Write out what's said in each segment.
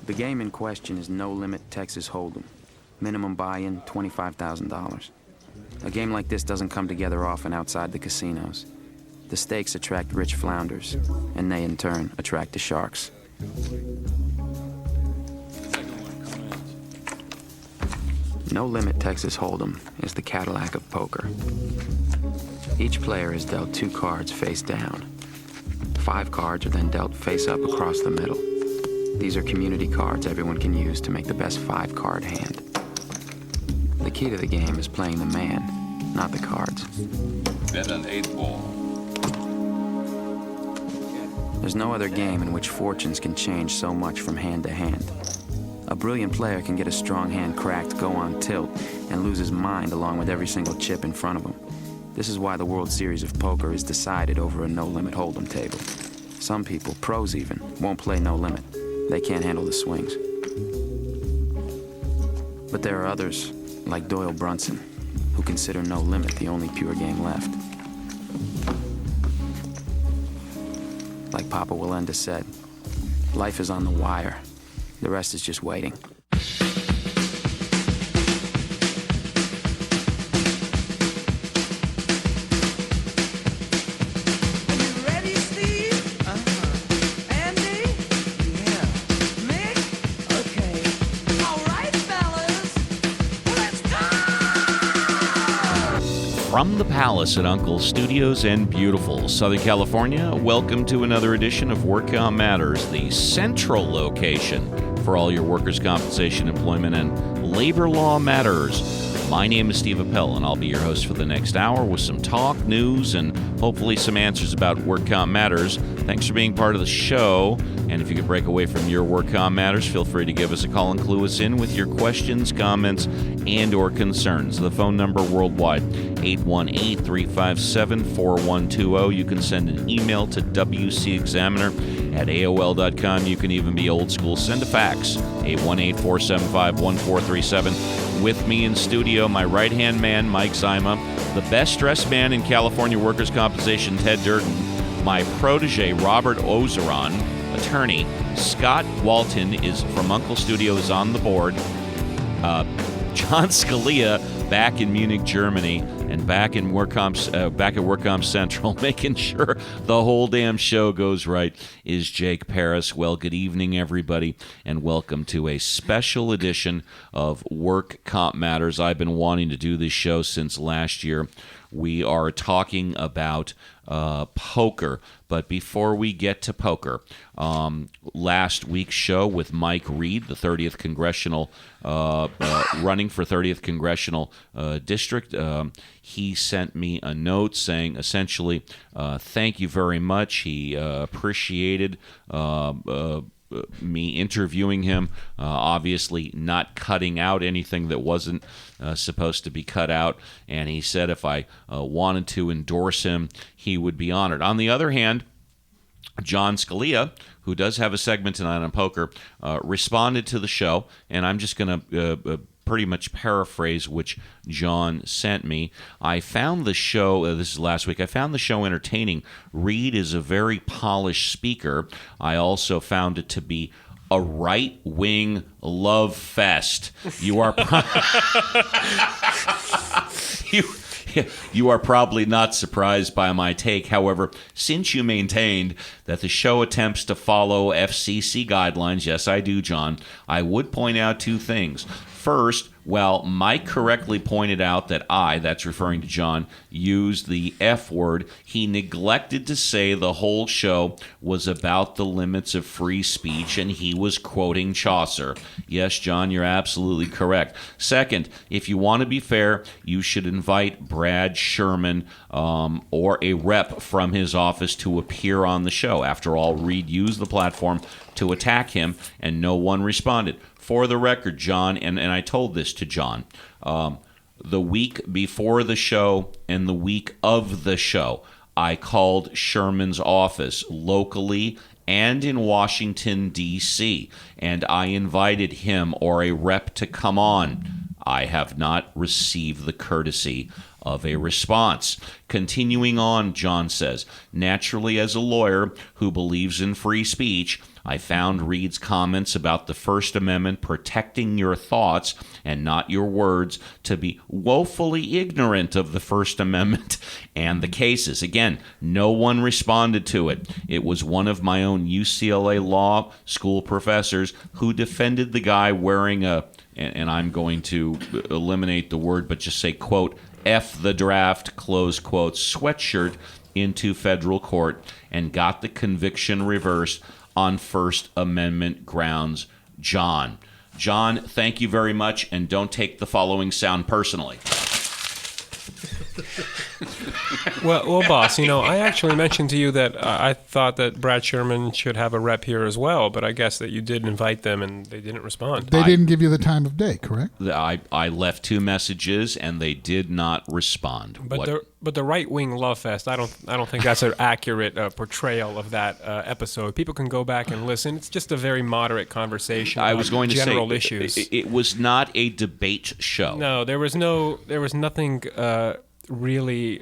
The game in question is No Limit Texas Hold'em. Minimum buy-in, $25,000. A game like this doesn't come together often outside the casinos. The stakes attract rich flounders, and they in turn attract the sharks. No Limit Texas Hold'em is the Cadillac of poker. Each player is dealt 2 cards face down. 5 cards are then dealt face up across the middle. These are community cards everyone can use to make the best 5-card hand. The key to the game is playing the man, not the cards. Bet an 8-ball. There's no other game in which fortunes can change so much from hand to hand. A brilliant player can get a strong hand cracked, go on tilt, and lose his mind along with every single chip in front of him. This is why the World Series of Poker is decided over a no-limit hold'em table. Some people, pros even, won't play no limit. They can't handle the swings. But there are others, like Doyle Brunson, who consider no limit the only pure game left. Like Papa Wallenda said, life is on the wire. The rest is just waiting. From the Palace at Uncle Studios in beautiful Southern California, welcome to another edition of WorkComp Matters, the central location for all your workers' compensation, employment, and labor law matters. My name is Steve Appel, and I'll be your host for the next hour with some talk, news, and hopefully some answers about WorkComp Matters. Thanks for being part of the show, and if you could break away from your WorkComp Matters, feel free to give us a call and clue us in with your questions, comments, and or concerns. The phone number worldwide, 818-357-4120. You can send an email to wcexaminer@aol.com. You can even be old school. Send a fax, 818-475-1437. With me in studio, my right-hand man, Mike Zima, the best-dressed man in California workers' compensation, Ted Durden, my protege, Robert Ozeron, attorney. Scott Walton is from Uncle Studios on the board. John Scalia back in Munich, Germany, and back at WorkComp Central, making sure the whole damn show goes right, is Jake Paris. Well, good evening, everybody, and welcome to a special edition of WorkComp Matters. I've been wanting to do this show since last year. We are talking about poker. But before we get to poker, last week's show with Mike Reed, the 30th Congressional, running for 30th Congressional District, he sent me a note saying essentially, thank you very much. He appreciated me interviewing him, obviously not cutting out anything that wasn't supposed to be cut out, and he said if I wanted to endorse him, he would be honored. On the other hand, John Scalia, who does have a segment tonight on poker, responded to the show, and I'm just going to pretty much paraphrase which John sent me. I found the show, this is last week, I found the show entertaining. Reed is a very polished speaker. I also found it to be a right-wing love fest. You are you are probably not surprised by my take. However, since you maintained that the show attempts to follow FCC guidelines, yes, I do, John, I would point out 2 things. First, well, Mike correctly pointed out that that's referring to John, used the F word. He neglected to say the whole show was about the limits of free speech, and he was quoting Chaucer. Yes, John, you're absolutely correct. Second, if you want to be fair, you should invite Brad Sherman or a rep from his office to appear on the show. After all, Reed used the platform to attack him, and no one responded. For the record, John, and I told this to John, the week before the show and the week of the show, I called Sherman's office locally and in Washington, D.C., and I invited him or a rep to come on. I have not received the courtesy of a response. Continuing on, John says, naturally, as a lawyer who believes in free speech, I found Reed's comments about the First Amendment protecting your thoughts and not your words to be woefully ignorant of the First Amendment and the cases. Again, no one responded to it. It was one of my own UCLA law school professors who defended the guy wearing and I'm going to eliminate the word, but just say, quote, F the draft, close quote, sweatshirt into federal court and got the conviction reversed on First Amendment grounds. John, thank you very much, and don't take the following sound personally. Well, boss, I actually mentioned to you that I thought that Brad Sherman should have a rep here as well, but I guess that you did invite them and they didn't respond. They didn't give you the time of day, correct? I left 2 messages and they did not respond. But the right-wing love fest, I don't think that's an accurate portrayal of that episode. People can go back and listen. It's just a very moderate conversation. I was going to general say issues. It was not a debate show. No, there was nothing really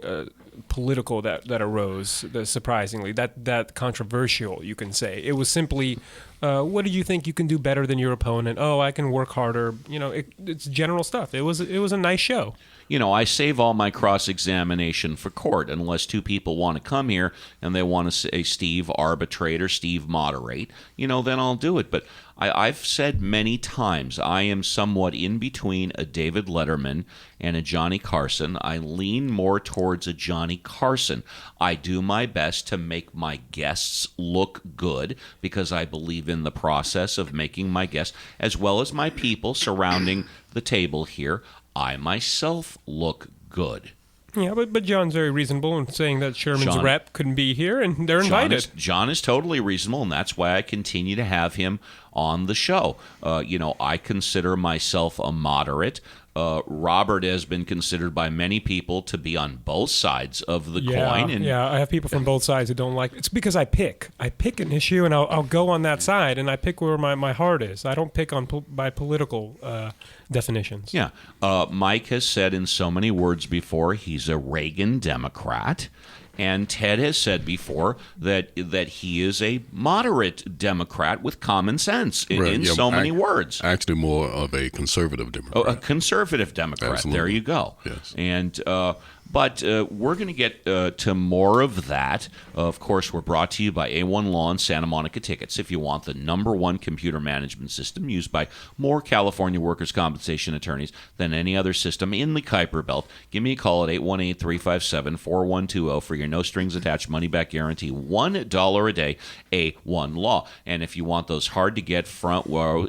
political that arose. Surprisingly, that controversial, you can say. It was simply, what do you think you can do better than your opponent? Oh, I can work harder. It's general stuff. It was a nice show. I save all my cross-examination for court unless 2 people want to come here and they want to say, Steve arbitrate or Steve moderate, then I'll do it. But I've said many times I am somewhat in between a David Letterman and a Johnny Carson. I lean more towards a Johnny Carson. I do my best to make my guests look good because I believe in the process of making my guests, as well as my people surrounding the table here, I myself look good. Yeah, but John's very reasonable in saying that Sherman's rep couldn't be here, and they're invited. John is totally reasonable, and that's why I continue to have him on the show. I consider myself a moderate. Robert has been considered by many people to be on both sides of the coin. And I have people from both sides who don't like it. It's because I pick an issue, and I'll go on that side, and I pick where my heart is. I don't pick by political definitions. Yeah. Mike has said in so many words before he's a Reagan Democrat. And Ted has said before that he is a moderate Democrat with common sense in so many words. Actually, more of a conservative Democrat. Oh, a conservative Democrat. Absolutely. There you go. Yes. And but we're going to get to more of that. Of course, we're brought to you by A1 Law and Santa Monica Tickets. If you want the #1 computer management system used by more California workers' compensation attorneys than any other system in the Kuiper Belt, give me a call at 818-357-4120 for your no-strings-attached money-back guarantee, $1 a day, A1 Law. And if you want those hard-to-get front row,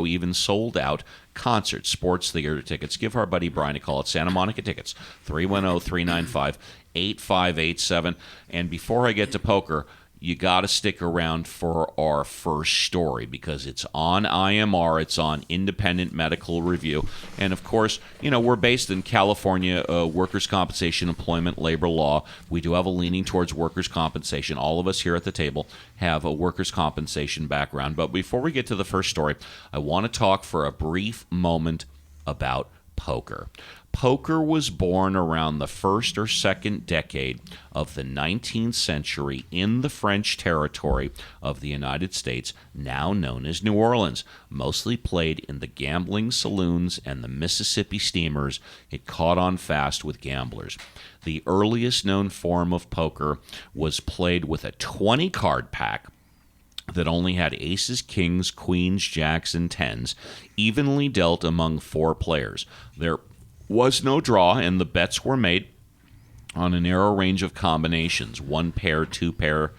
even sold-out concerts, sports theater tickets, give our buddy Brian a call at Santa Monica Tickets, 310-395-8587. And before I get to poker, you got to stick around for our first story because it's on IMR, it's on Independent Medical Review. And of course, we're based in California workers' compensation, employment, labor law. We do have a leaning towards workers' compensation. All of us here at the table have a workers' compensation background. But before we get to the first story, I want to talk for a brief moment about poker. Poker was born around the first or second decade of the 19th century in the French territory of the United States, now known as New Orleans. Mostly played in the gambling saloons and the Mississippi steamers, it caught on fast with gamblers. The earliest known form of poker was played with a 20-card pack that only had aces, kings, queens, jacks, and tens, evenly dealt among 4 players. There was no draw, and the bets were made on a narrow range of combinations, 1 pair, 2 pair,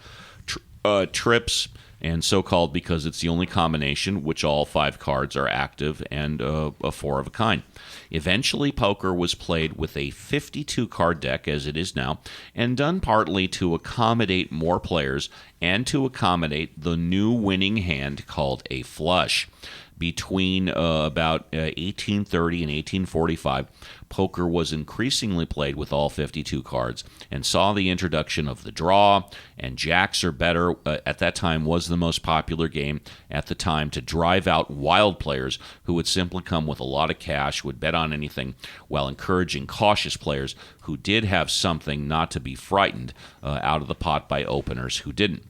trips, and so-called because it's the only combination which all 5 cards are active and a 4 of a kind. Eventually, poker was played with a 52-card deck, as it is now, and done partly to accommodate more players and to accommodate the new winning hand called a flush. Between about 1830 and 1845, poker was increasingly played with all 52 cards and saw the introduction of the draw, and jacks or better at that time was the most popular game at the time to drive out wild players who would simply come with a lot of cash, would bet on anything, while encouraging cautious players who did have something not to be frightened out of the pot by openers who didn't.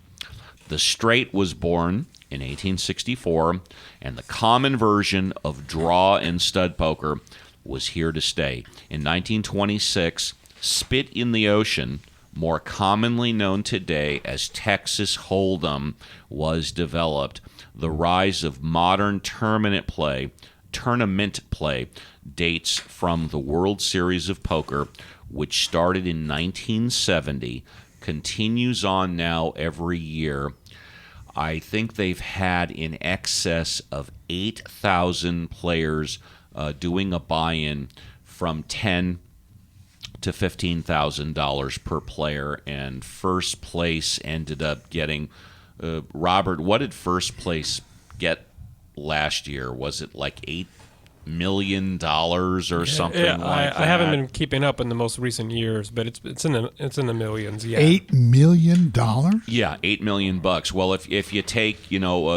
The straight was born in 1864, and the common version of draw and stud poker was here to stay. In 1926, Spit in the Ocean, more commonly known today as Texas Hold'em, was developed. The rise of modern tournament play dates from the World Series of Poker, which started in 1970, continues on now every year. I think they've had in excess of 8,000 players doing a buy-in from $10,000 to $15,000 per player, and first place ended up getting Robert, what did first place get last year? Was it like $8 million or something like that? I haven't been keeping up in the most recent years, but it's in the millions. Yeah, $8 million? Yeah, $8 million. Well, if you take,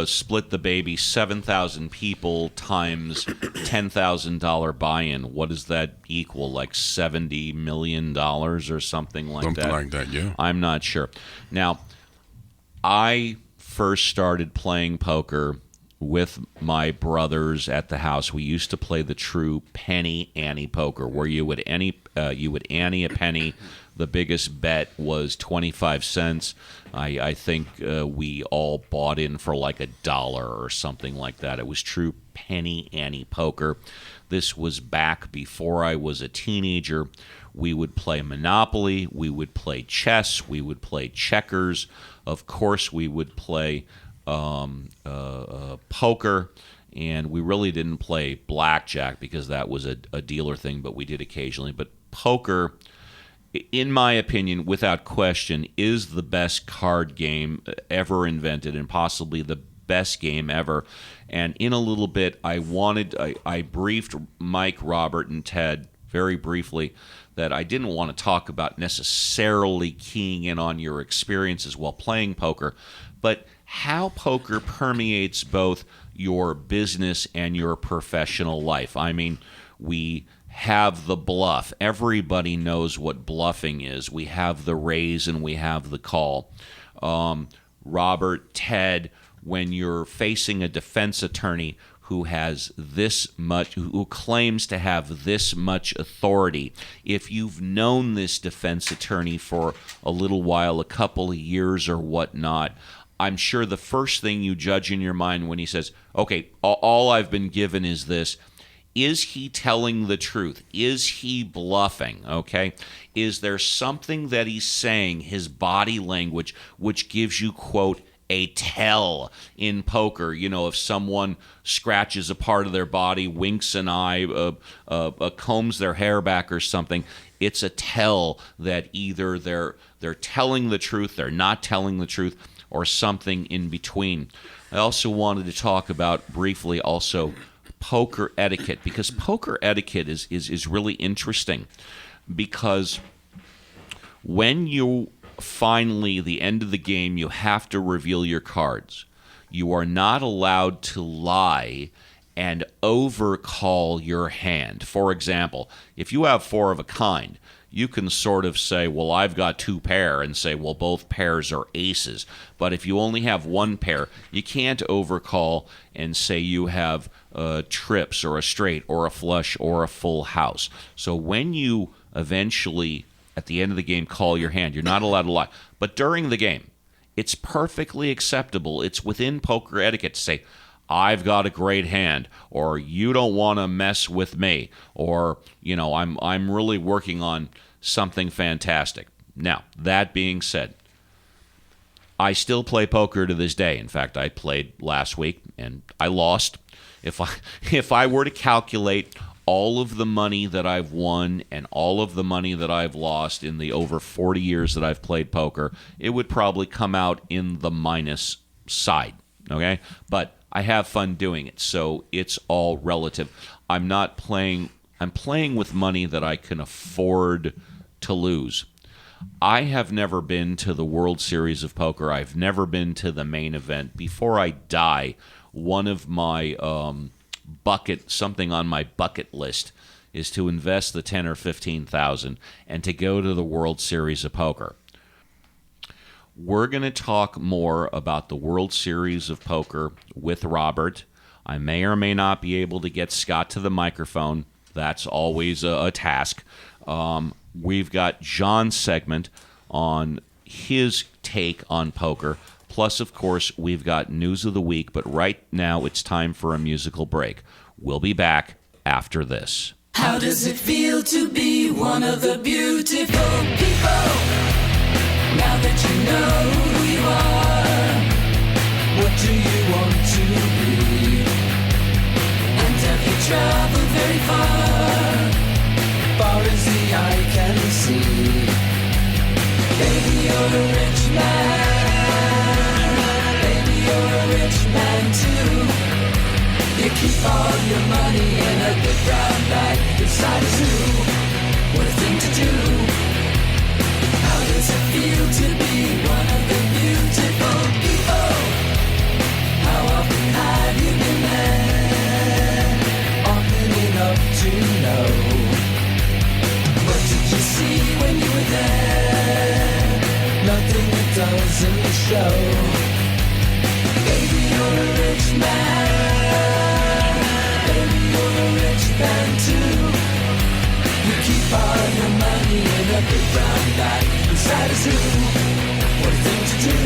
split the baby, 7,000 people times $10,000 buy-in, what does that equal? Like $70 million or something like that? Something like that, yeah. I'm not sure. Now, I first started playing poker with my brothers at the house. We used to play the true penny ante poker, where you would ante a penny. The biggest bet was 25 cents. I think we all bought in for like $1 or something like that. It was true penny ante poker. This was back before I was a teenager. We would play Monopoly. We would play chess. We would play checkers. Of course, we would play poker, and we really didn't play blackjack because that was a dealer thing, but we did occasionally. But poker, in my opinion, without question, is the best card game ever invented, and possibly the best game ever. And in a little bit, I briefed Mike, Robert, and Ted very briefly that I didn't want to talk about necessarily keying in on your experiences while playing poker, but how poker permeates both your business and your professional life. I mean, we have the bluff. Everybody knows what bluffing is. We have the raise and we have the call. Robert, Ted, when you're facing a defense attorney who has this much, who claims to have this much authority, if you've known this defense attorney for a little while, a couple of years or whatnot, I'm sure the first thing you judge in your mind when he says, okay, all I've been given is this, is he telling the truth? Is he bluffing? Okay? Is there something that he's saying, his body language, which gives you, quote, a tell in poker? If someone scratches a part of their body, winks an eye, combs their hair back or something, it's a tell that either they're telling the truth, they're not telling the truth, or something in between. I also wanted to talk about briefly also poker etiquette, because poker etiquette is really interesting, because when you finally, the end of the game, you have to reveal your cards. You are not allowed to lie and overcall your hand. For example, if you have four of a kind, you can sort of say, well, I've got two pair, and say, well, both pairs are aces. But if you only have one pair, you can't overcall and say you have trips or a straight or a flush or a full house. So when you eventually, at the end of the game, call your hand, you're not allowed to lie. But during the game, it's perfectly acceptable. It's within poker etiquette to say, I've got a great hand, or you don't want to mess with me, or I'm really working on something fantastic. Now, that being said, I still play poker to this day. In fact, I played last week and I lost. If I were to calculate all of the money that I've won and all of the money that I've lost in the over 40 years that I've played poker, it would probably come out in the minus side. Okay? But I have fun doing it. So it's all relative. I'm playing with money that I can afford to lose. I have never been to the World Series of Poker. I've never been to the main event. Before I die, one of my something on my bucket list is to invest the 10 or 15,000 and to go to the World Series of Poker. We're going to talk more about the World Series of Poker with Robert. I may or may not be able to get Scott to the microphone. That's always a task. We've got John's segment on his take on poker. Plus, of course, we've got news of the week. But right now, it's time for a musical break. We'll be back after this. How does it feel to be one of the beautiful people? Now that you know who you are, what do you want to be? And have you traveled very far? Far as the eye can see. Baby, you're a rich man. Baby, you're a rich man too. You keep all your money in a big brown bag inside a zoo. What a thing to do. How does it feel to be one of the beautiful people? How often have you been there? Often enough to know. What did you see when you were there? Nothing that doesn't show. Baby, you're a rich man. Baby, you're a rich man too. You keep all your money in a big brown bag inside a zoo. What a thing to do.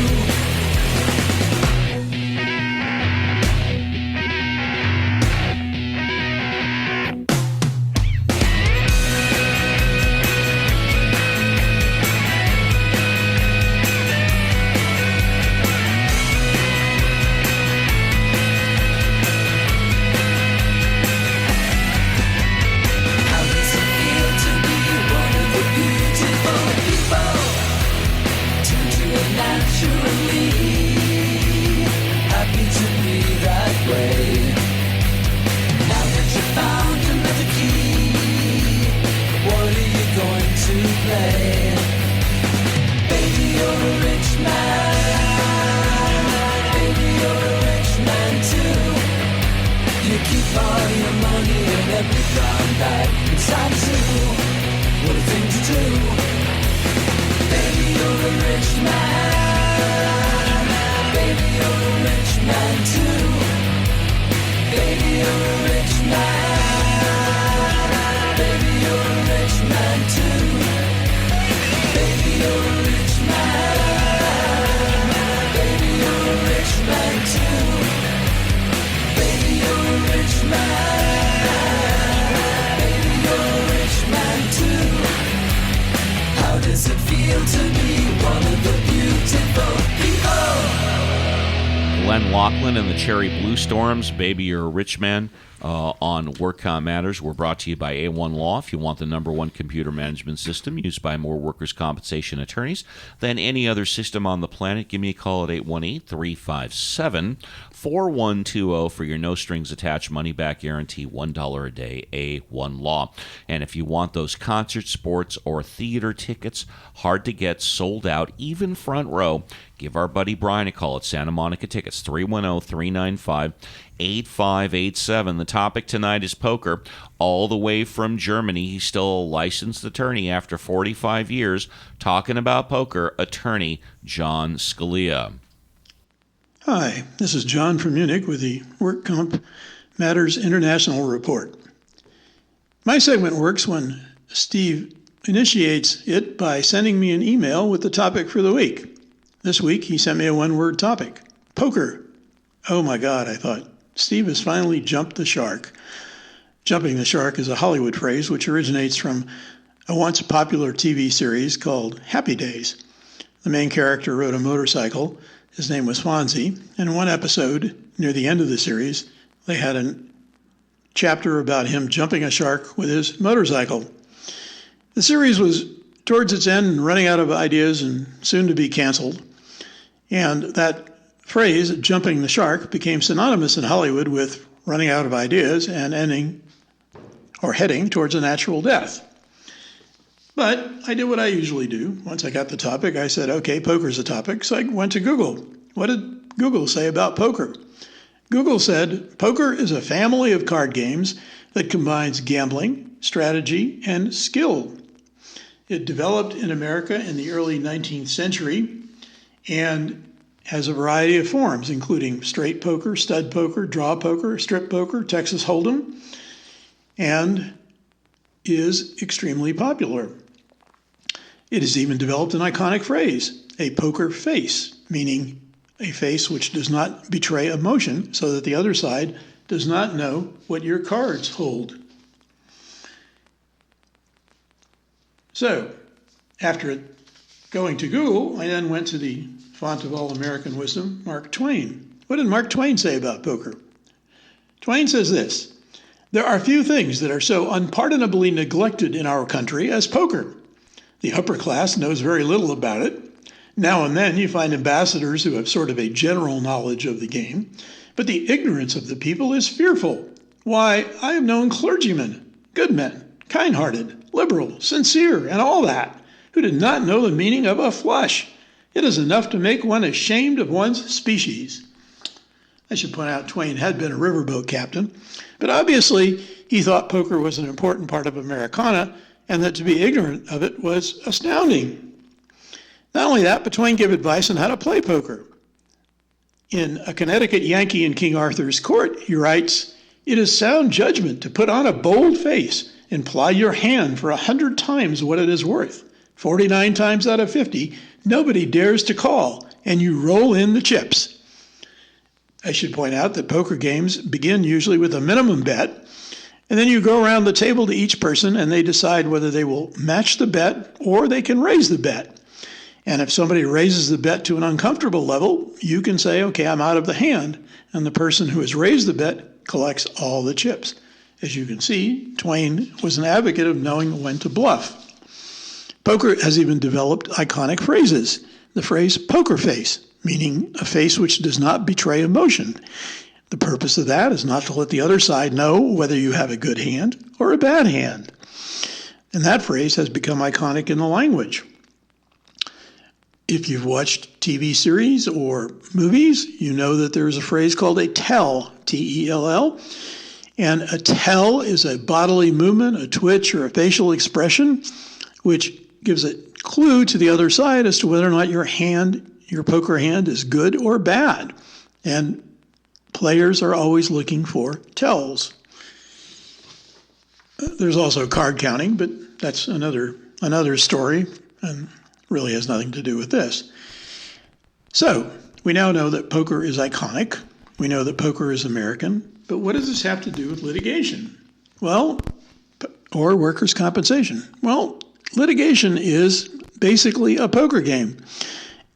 Lachlan and the Cherry Blue Storms, Baby You're a Rich Man, on WorkCom Matters. We're brought to you by A1 Law. If you want the #1 computer management system used by more workers' compensation attorneys than any other system on the planet, give me a call at 818-357-4120 for your no-strings-attached money-back guarantee, $1 a day, A1 Law. And if you want those concert, sports, or theater tickets, hard to get, sold out, even front row, give our buddy Brian a call at Santa Monica Tickets, 310-395-8587. The topic tonight is poker, all the way from Germany. He's still a licensed attorney after 45 years. Talking about poker, attorney John Scalia. Hi, this is John from Munich with the WorkComp Matters International Report. My segment works when Steve initiates it by sending me an email with the topic for the week. This week, he sent me a one-word topic, poker. Oh my God, I thought, Steve has finally jumped the shark. Jumping the shark is a Hollywood phrase which originates from a once popular TV series called Happy Days. The main character rode a motorcycle. His name was Fonzie. And in one episode, near the end of the series, they had a chapter about him jumping a shark with his motorcycle. The series was towards its end and running out of ideas and soon to be canceled. And that phrase, jumping the shark, became synonymous in Hollywood with running out of ideas and heading towards a natural death. But I did what I usually do. Once I got the topic, I said, okay, poker's a topic. So I went to Google. What did Google say about poker? Google said, poker is a family of card games that combines gambling, strategy, and skill. It developed in America in the early 19th century and has a variety of forms, including straight poker, stud poker, draw poker, strip poker, Texas Hold'em, and is extremely popular. It has even developed an iconic phrase, a poker face, meaning a face which does not betray emotion so that the other side does not know what your cards hold. So, after going to Google, I then went to the font of all American wisdom, Mark Twain. What did Mark Twain say about poker? Twain says this: there are few things that are so unpardonably neglected in our country as poker. The upper class knows very little about it. Now and then you find ambassadors who have sort of a general knowledge of the game, but the ignorance of the people is fearful. Why, I have known clergymen, good men, kind-hearted, liberal, sincere, and all that, who did not know the meaning of a flush. It is enough to make one ashamed of one's species. I should point out Twain had been a riverboat captain, but obviously he thought poker was an important part of Americana, and that to be ignorant of it was astounding. Not only that, but Twain gave advice on how to play poker. In A Connecticut Yankee in King Arthur's Court, he writes, "It is sound judgment to put on a bold face and ply your hand for 100 times what it is worth. 49 times out of 50, nobody dares to call, and you roll in the chips." I should point out that poker games begin usually with a minimum bet, and then you go around the table to each person and they decide whether they will match the bet or they can raise the bet. And if somebody raises the bet to an uncomfortable level, you can say, okay, I'm out of the hand, and the person who has raised the bet collects all the chips. As you can see, Twain was an advocate of knowing when to bluff. Poker has even developed iconic phrases. The phrase poker face, meaning a face which does not betray emotion. The purpose of that is not to let the other side know whether you have a good hand or a bad hand. And that phrase has become iconic in the language. If you've watched TV series or movies, you know that there is a phrase called a tell, T-E-L-L. And a tell is a bodily movement, a twitch, or a facial expression, which gives a clue to the other side as to whether or not your poker hand is good or bad. And players are always looking for tells. There's also card counting, but that's another story and really has nothing to do with this. So we now know that poker is iconic. We know that poker is American. But what does this have to do with litigation? Well, or workers' compensation? Well, litigation is basically a poker game.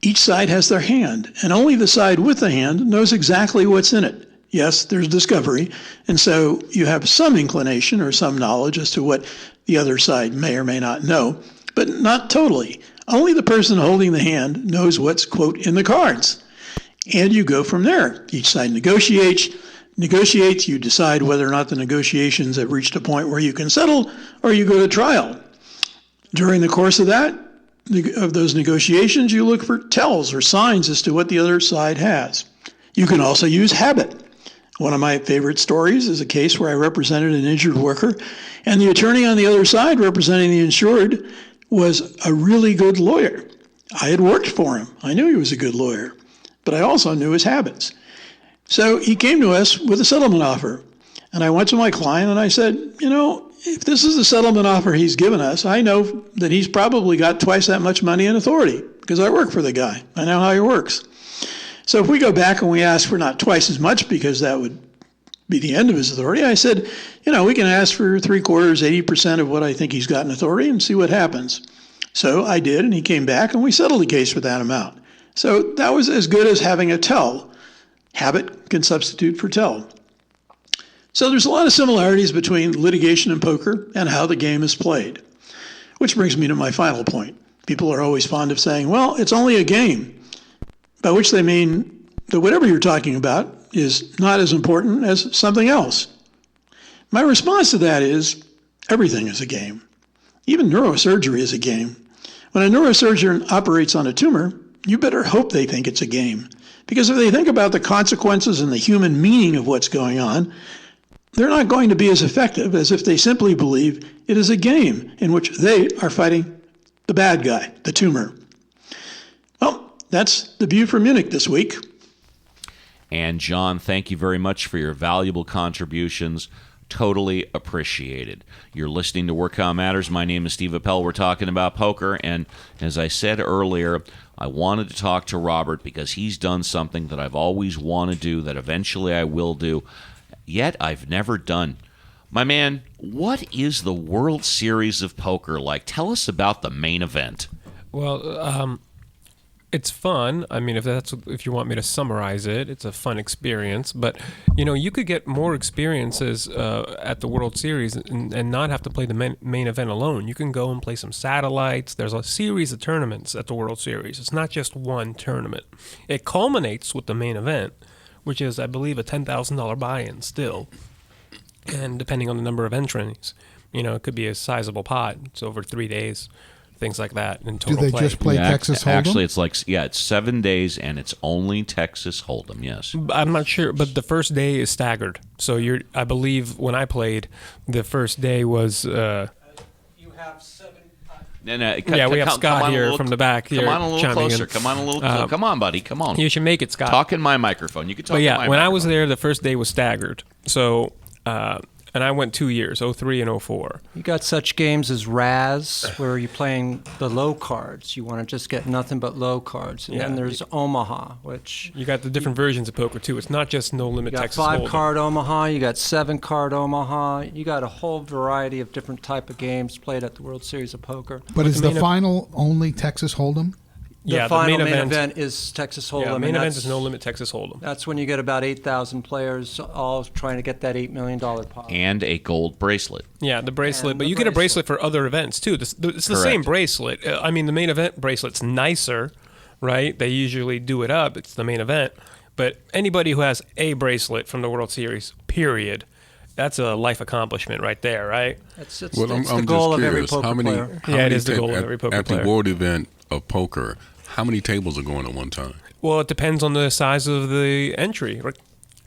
Each side has their hand, and only the side with the hand knows exactly what's in it. Yes, there's discovery, and so you have some inclination or some knowledge as to what the other side may or may not know, but not totally. Only the person holding the hand knows what's, quote, in the cards. And you go from there. Each side negotiates, you decide whether or not the negotiations have reached a point where you can settle, or you go to trial. During the course of those negotiations, you look for tells or signs as to what the other side has. You can also use habit. One of my favorite stories is a case where I represented an injured worker, and the attorney on the other side representing the insured was a really good lawyer. I had worked for him. I knew he was a good lawyer, but I also knew his habits. So he came to us with a settlement offer, and I went to my client and I said, if this is the settlement offer he's given us, I know that he's probably got twice that much money in authority because I work for the guy. I know how he works. So if we go back and we ask for not twice as much because that would be the end of his authority, I said, we can ask for 3/4, 80% of what I think he's got in authority and see what happens. So I did, and he came back and we settled the case for that amount. So that was as good as having a tell. Habit can substitute for tell. So there's a lot of similarities between litigation and poker and how the game is played. Which brings me to my final point. People are always fond of saying, well, it's only a game, by which they mean that whatever you're talking about is not as important as something else. My response to that is everything is a game. Even neurosurgery is a game. When a neurosurgeon operates on a tumor, you better hope they think it's a game. Because if they think about the consequences and the human meaning of what's going on, they're not going to be as effective as if they simply believe it is a game in which they are fighting the bad guy, the tumor. Well, that's the View from Munich this week. And John, thank you very much for your valuable contributions. Totally appreciated. You're listening to WorkCom Matters. My name is Steve Appel. We're talking about poker, and as I said earlier, I wanted to talk to Robert because he's done something that I've always wanted to do, that eventually I will do, yet I've never done. My man, what is the World Series of Poker like? Tell us about the main event. Well, it's fun. I mean, if you want me to summarize it, it's a fun experience. But you could get more experiences at the World Series and not have to play the main event alone. You can go and play some satellites. There's a series of tournaments at the World Series. It's not just one tournament. It culminates with the main event, which is, I believe, a $10,000 buy-in still. And depending on the number of entries, it could be a sizable pot. It's over 3 days. Things like that in total. Do they just play Texas Hold'em? Actually, it's 7 days, and it's only Texas Hold'em. Yes, I'm not sure, but the first day is staggered. So I believe when I played, the first day was. You have 7. We have Scott here from the back. Come on a little closer. Come on a little. Come on, buddy. Come on. You should make it, Scott. Talk in my microphone. You can talk. But yeah, in my when I microphone. was there, the first day was staggered. So. And I went 2 years, 03 and 04. You got such games as Raz, where you're playing the low cards. You want to just get nothing but low cards. And then there's Omaha, which... You got the different versions of poker, too. It's not just No Limit Texas Hold'em. You got 5-card Omaha, you got 7-card Omaha. You got a whole variety of different type of games played at the World Series of Poker. But is the final only Texas Hold'em? The final main event is Texas Hold'em. Yeah, main event is No Limit Texas Hold'em. That's when you get about 8,000 players all trying to get that $8 million pot. And a gold bracelet. Yeah, the bracelet. But you get a bracelet for other events, too. It's the same bracelet. I mean, the main event bracelet's nicer, right? They usually do it up. It's the main event. But anybody who has a bracelet from the World Series, period, that's a life accomplishment right there, right? It's the goal of every poker player. Yeah, it is the goal of every poker player. At the world event of poker, how many tables are going at one time? Well, it depends on the size of the entry.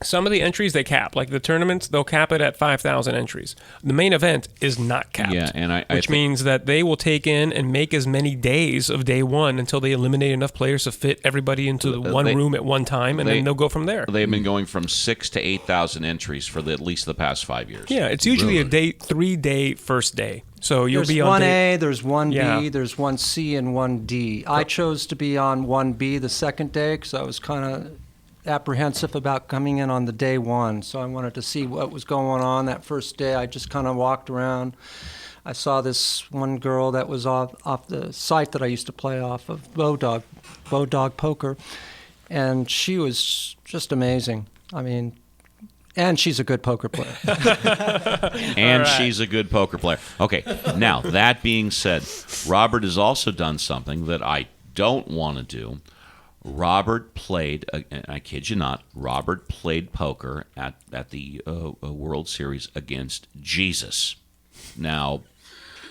Some of the entries they cap, like the tournaments, they'll cap it at 5,000 entries. The main event is not capped, which means that they will take in and make as many days of day one until they eliminate enough players to fit everybody into the one room at one time, and then they'll go from there. They've been going from 6,000 to 8,000 entries for at least the past 5 years. Yeah, it's usually a 3-day first day. So you'll be on 1A, there's 1B, there's 1C, and 1D. I chose to be on 1B the second day because I was kind of apprehensive about coming in on the day one. So I wanted to see what was going on that first day. I just kind of walked around. I saw this one girl that was off the site that I used to play off of, Bodog Poker, and she was just amazing. I mean, and she's a good poker player. And she's a good poker player. Okay, now, that being said, Robert has also done something that I don't want to do. Robert played, and I kid you not, Robert played poker at the World Series against Jesus. Now,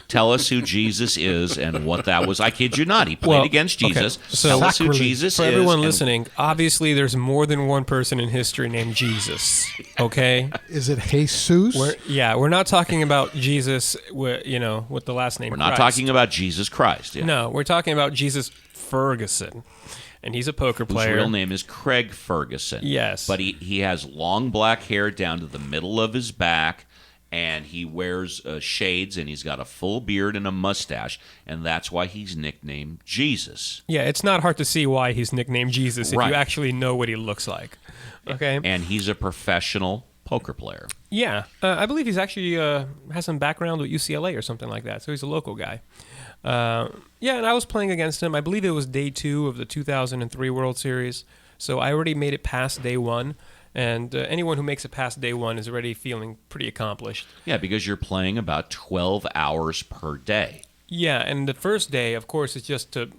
tell us who Jesus is and what that was. I kid you not. He played against Jesus. Okay. So tell us who Jesus for is. For everyone listening, obviously there's more than one person in history named Jesus. Okay? Is it Jesus? We're not talking about Jesus with the last name We're not Christ. talking about Jesus Christ. Yeah. No, we're talking about Jesus Ferguson. And he's a poker player. His real name is Craig Ferguson. Yes. But he has long black hair down to the middle of his back, and he wears shades, and he's got a full beard and a mustache, and that's why he's nicknamed Jesus. Yeah, it's not hard to see why he's nicknamed Jesus if you actually know what he looks like. Okay? And he's a professional poker player. Yeah. I believe he's actually has some background with UCLA or something like that, so he's a local guy. And I was playing against him. I believe it was day 2 of the 2003 World Series. So I already made it past day 1. And anyone who makes it past day 1 is already feeling pretty accomplished. Yeah, because you're playing about 12 hours per day. Yeah, and the first day, of course, is just to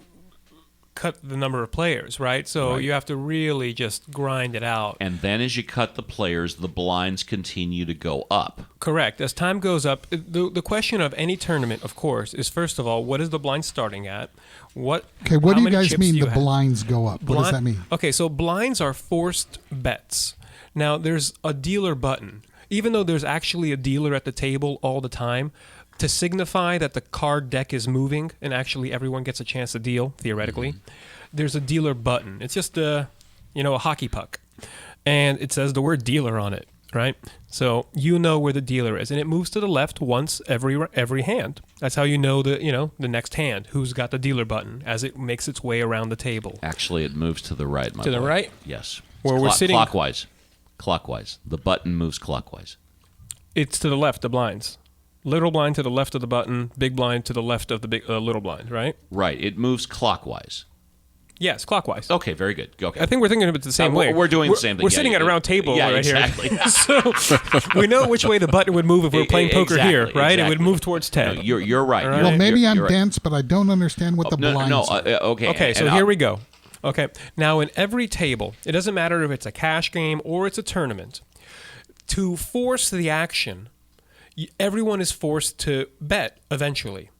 cut the number of players, right? So you have to really just grind it out. And then as you cut the players, the blinds continue to go up. Correct. As time goes up, the question of any tournament, of course, is first of all, what is the blind starting at? What do how you many guys chips mean do you the have? blinds go up? What does that mean? Okay, so blinds are forced bets. Now, there's a dealer button. Even though there's actually a dealer at the table all the time, to signify that the card deck is moving and actually everyone gets a chance to deal, theoretically, there's a dealer button. It's just a hockey puck. And it says the word dealer on it, right? So you know where the dealer is. And it moves to the left once every hand. That's how you know the next hand, who's got the dealer button as it makes its way around the table. Actually, it moves to the right, my To the boy. right? Yes. Where It's we're sitting- Clockwise. The button moves clockwise. It's to the left, the blinds. Little blind to the left of the button, big blind to the left of the big little blind, right? Right. It moves clockwise. Yes, clockwise. Okay, very good. Okay. I think we're thinking of it the same way. We're doing the same thing. We're Yeah, sitting at a round table yeah, right exactly. here. So we know which way the button would move if we were playing poker here, Exactly, right? It would exactly. move towards 10. No, you're right. All right. Well, maybe You're I'm right. dense, but I don't understand what the blinds are. Okay. Okay, so and here we go. Okay, now in every table, it doesn't matter if it's a cash game or it's a tournament, to force the action, everyone is forced to bet eventually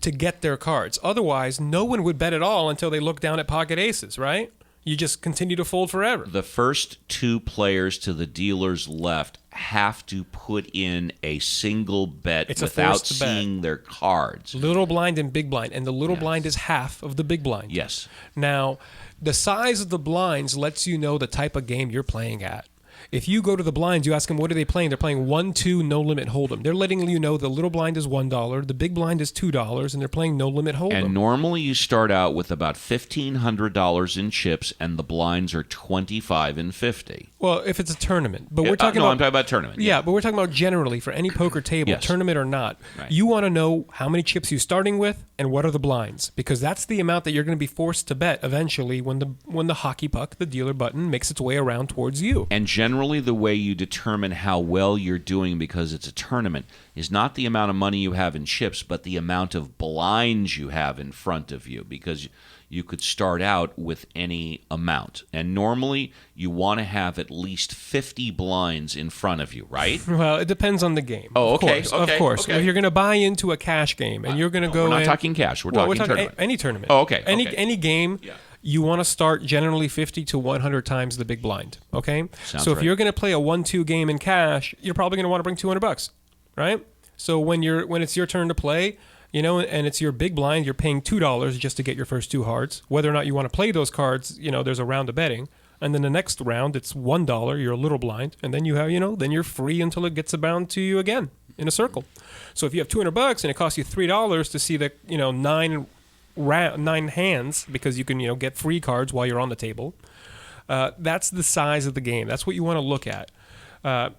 to get their cards. Otherwise, no one would bet at all until they look down at pocket aces, right? You just continue to fold forever. The first two players to the dealer's left have to put in a single bet It's a without forced bet. seeing their cards. Little blind and big blind, and the little blind is half of the big blind. Yes. Now, the size of the blinds lets you know the type of game you're playing at. If you go to the blinds, you ask them, what are they playing? They're playing 1-2, no limit hold'em. They're letting you know the little blind is $1, the big blind is $2, and they're playing no limit hold'em. And normally you start out with about $1,500 in chips, and the blinds are $25 and $50. Well, if it's a tournament, but Yeah, we're talking no, about I'm talking about tournament. Yeah, but we're talking about generally for any poker table, Yes. tournament or not. Right. You want to know how many chips you're starting with and what are the blinds, because that's the amount that you're going to be forced to bet eventually when the hockey puck, the dealer button, makes its way around towards you. And generally the way you determine how well you're doing because it's a tournament is not the amount of money you have in chips, but the amount of blinds you have in front of you, because you could start out with any amount. And normally you want to have at least 50 blinds in front of you, right? Well, it depends on the game. Oh, of okay, course, okay, of course. okay. If you're going to buy into a cash game and you're going to go We're not in, talking cash. We're Well, talking tournament. Any tournament. Oh, okay, Any okay. any game. Yeah. You want to start generally 50 to 100 times the big blind, okay? Sounds so if right. you're going to play a 1-2 game in cash, you're probably going to want to bring $200, right? So when it's your turn to play, and it's your big blind, you're paying $2 just to get your first two hearts. Whether or not you want to play those cards, there's a round of betting. And then the next round, it's $1, you're a little blind, and then you have, then you're free until it gets around to you again in a circle. So if you have $200 and it costs you $3 to see the, 9 hands, because you can get free cards while you're on the table, that's the size of the game. That's what you want to look at.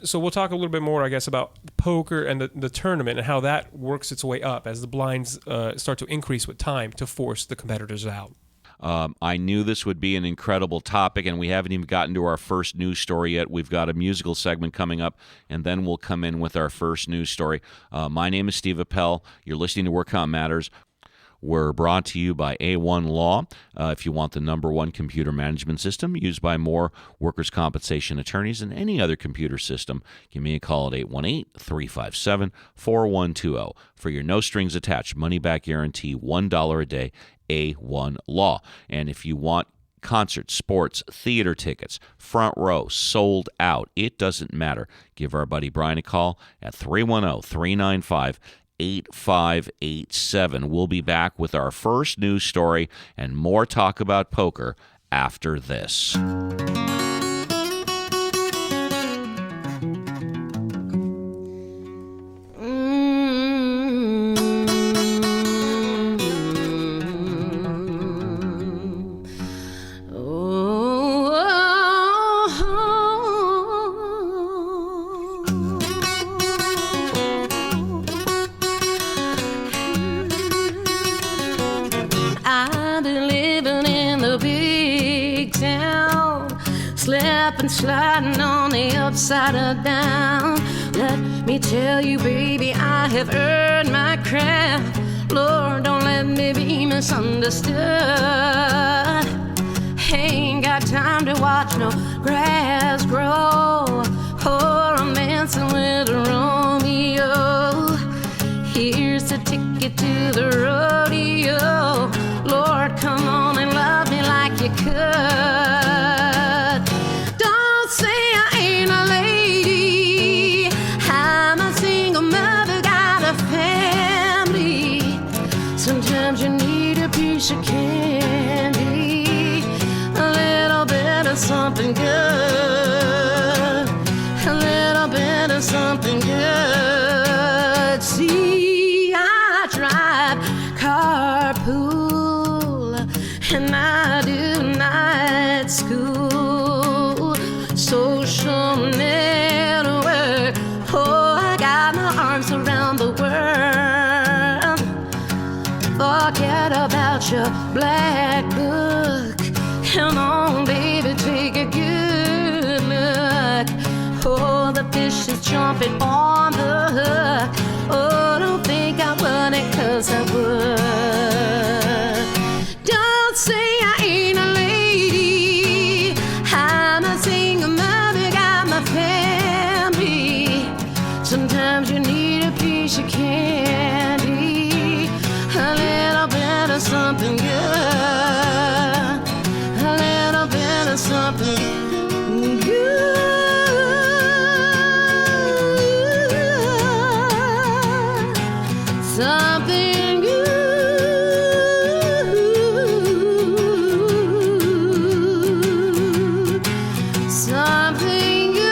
So we'll talk a little bit more, I guess, about poker and the tournament and how that works its way up as the blinds start to increase with time to force the competitors out. I knew this would be an incredible topic, and we haven't even gotten to our first news story yet. We've got a musical segment coming up, and then we'll come in with our first news story. My name is Steve Appel. You're listening to Work Comp Matters. We're brought to you by A1 Law. If you want the #1 computer management system used by more workers' compensation attorneys than any other computer system, give me a call at 818-357-4120 for your no-strings-attached money-back guarantee, $1 a day, A1 Law. And if you want concerts, sports, theater tickets, front row, sold out, it doesn't matter. Give our buddy Brian a call at 310-395-8587. We'll be back with our first news story and more talk about poker after this. I've been living in the big town, slipping, sliding on the upside of down. Let me tell you, baby, I have earned my crown, Lord, don't let me be misunderstood. Ain't got time to watch no grass grow or romancing with a Romeo. Here's a ticket to the rodeo. Lord, come on and love me like you could. Don't say I ain't a lady. I'm a single mother, got a family. Sometimes you need a piece of candy, a little bit of something good, a little bit of something good. See, I drive carpool and I do night school, social network. Oh, I got my arms around the world. Forget about your black book. Come on, baby, take a good look. Oh, the fish is jumping on the hook. Oh, don't think I wouldn't, 'cause I would. Don't say I ain't a lady. I'm a single mother, got my family. Sometimes you need a piece of candy, a little bit of something good, a little bit of something good. Something good, something good.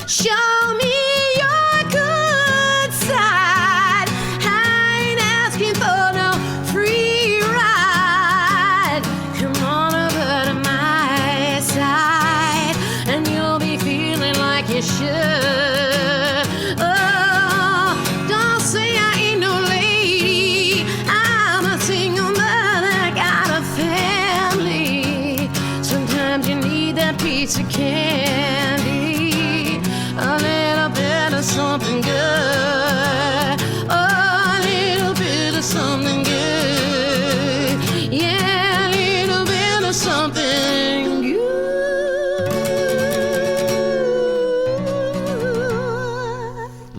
Show me your good side. I ain't asking for no free ride. Come on over to my side, and you'll be feeling like you should. Oh, don't say I ain't no lady. I'm a single mother, got a family. Sometimes you need that piece of candy, a little bit of something good, a little bit of something good, yeah, a little bit of something good.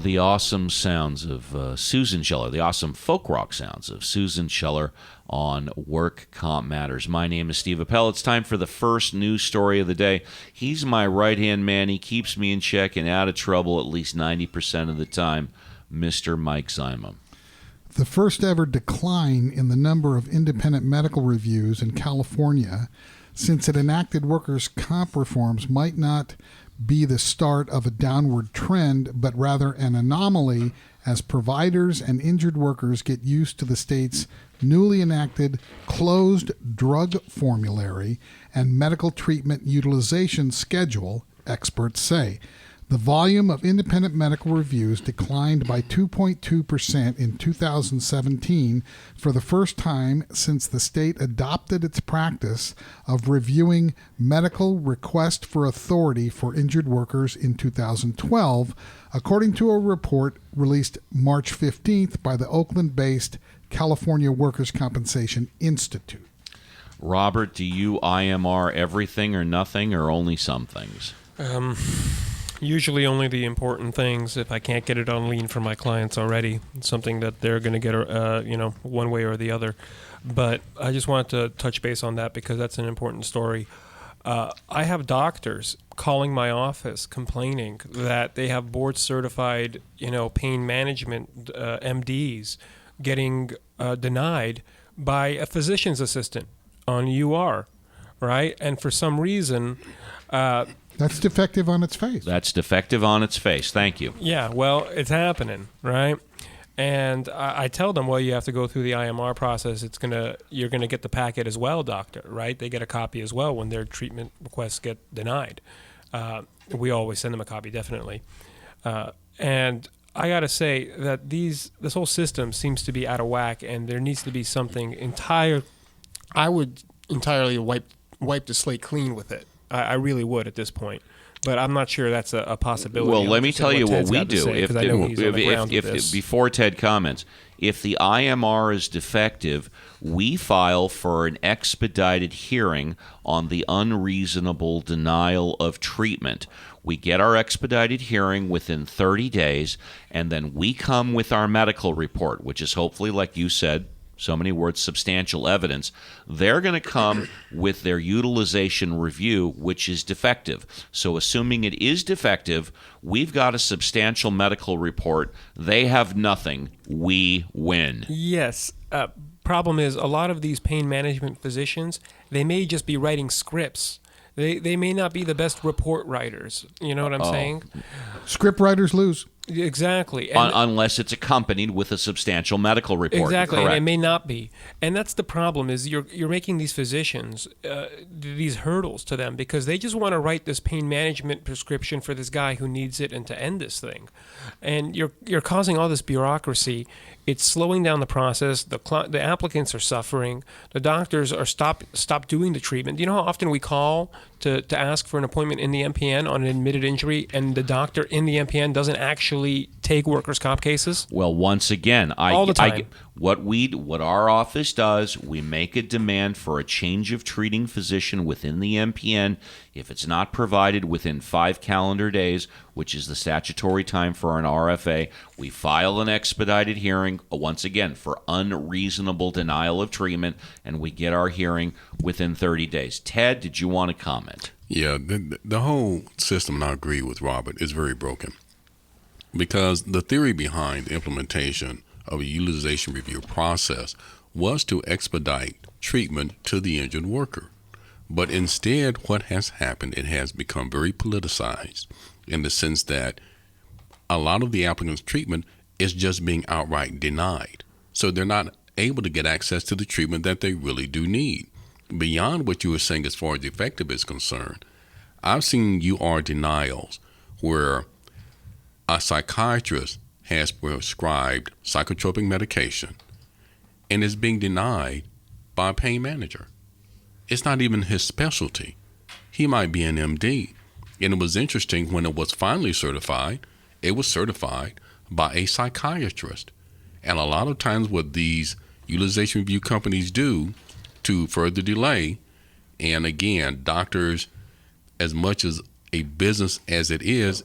The awesome sounds of Susan Scheller, the awesome folk rock sounds of Susan Scheller on Work Comp Matters. My name is Steve Appel. It's time for the first news story of the day. He's my right-hand man. He keeps me in check and out of trouble at least 90% of the time, Mr. Mike Zyma. The first ever decline in the number of independent medical reviews in California since it enacted workers' comp reforms might not be the start of a downward trend, but rather an anomaly as providers and injured workers get used to the state's newly enacted closed drug formulary and medical treatment utilization schedule, experts say. The volume of independent medical reviews declined by 2.2% in 2017 for the first time since the state adopted its practice of reviewing medical request for authority for injured workers in 2012, according to a report released March 15th by the Oakland-based California Workers' Compensation Institute. Robert, do you IMR everything or nothing, or only some things? Usually only the important things. If I can't get it on lean for my clients already, it's something that they're going to get, one way or the other. But I just wanted to touch base on that because that's an important story. I have doctors calling my office complaining that they have board-certified, pain management MDs getting denied by a physician's assistant on UR, right? And for some reason... That's defective on its face. That's defective on its face. Thank you. Yeah, well, it's happening, right? And I tell them, well, you have to go through the IMR process. You're gonna get the packet as well, doctor, right? They get a copy as well when their treatment requests get denied. We always send them a copy, definitely. And I gotta say that this whole system seems to be out of whack, and there needs to be something I would entirely wipe wipe the slate clean with it. I really would at this point. But I'm not sure that's a possibility. Well, I'm let me interested in tell you what Ted's we got to do. say, 'cause I know he's on the ground with this. Before Ted comments, if the IMR is defective, we file for an expedited hearing on the unreasonable denial of treatment. We get our expedited hearing within 30 days, and then we come with our medical report, which is hopefully, like you said, so many words, substantial evidence. They're going to come with their utilization review, which is defective. So assuming it is defective, we've got a substantial medical report. They have nothing. We win. Yes. Problem is, a lot of these pain management physicians, they may just be writing scripts. They may not be the best report writers. You know what I'm saying? Script writers lose. Exactly. And Unless it's accompanied with a substantial medical report. exactly, Correct. and it may not be. And that's the problem, is you're making these physicians these hurdles to them because they just want to write this pain management prescription for this guy who needs it and to end this thing. And you're causing all this bureaucracy. It's slowing down the process. The applicants are suffering. The doctors are stop doing the treatment. You know how often we call to ask for an appointment in the MPN on an admitted injury, and the doctor in the MPN doesn't actually take workers' comp cases? Well, once again, All the time. What our office does, we make a demand for a change of treating physician within the MPN. If it's not provided within 5 calendar days, which is the statutory time for an RFA, we file an expedited hearing, once again, for unreasonable denial of treatment, and we get our hearing within 30 days. Ted, did you want to comment? Yeah, the whole system, and I agree with Robert, is very broken. Because the theory behind the implementation of a utilization review process was to expedite treatment to the injured worker. But instead, what has happened, it has become very politicized in the sense that a lot of the applicant's treatment is just being outright denied. So they're not able to get access to the treatment that they really do need. Beyond what you were saying as far as effective is concerned, I've seen UR denials where a psychiatrist has prescribed psychotropic medication and is being denied by a pain manager. It's not even his specialty. He might be an MD. And it was interesting when it was finally certified, it was certified by a psychiatrist. And a lot of times what these utilization review companies do to further delay, and again, doctors, as much as a business as it is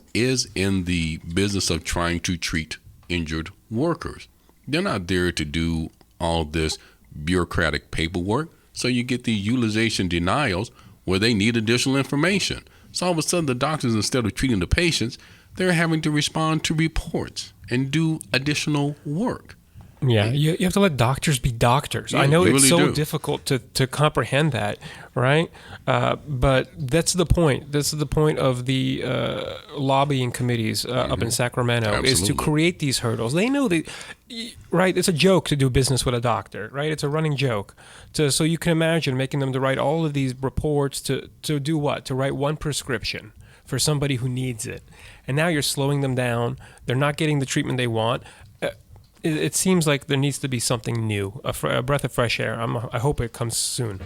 in the business of trying to treat injured workers. They're not there to do all this bureaucratic paperwork. So you get the utilization denials where they need additional information. So all of a sudden the doctors, instead of treating the patients, they're having to respond to reports and do additional work. Yeah, you have to let doctors be doctors. Yeah, I know you it's really so do. difficult to comprehend that, right? But that's the point. This is the point of the lobbying committees up in Sacramento, is to Absolutely. create these hurdles. They know that, right? It's a joke to do business with a doctor, right? It's a running joke. So you can imagine making them to write all of these reports to do what? To write one prescription for somebody who needs it. And now you're slowing them down. They're not getting the treatment they want. It seems like there needs to be something new, a breath of fresh air. I hope it comes soon.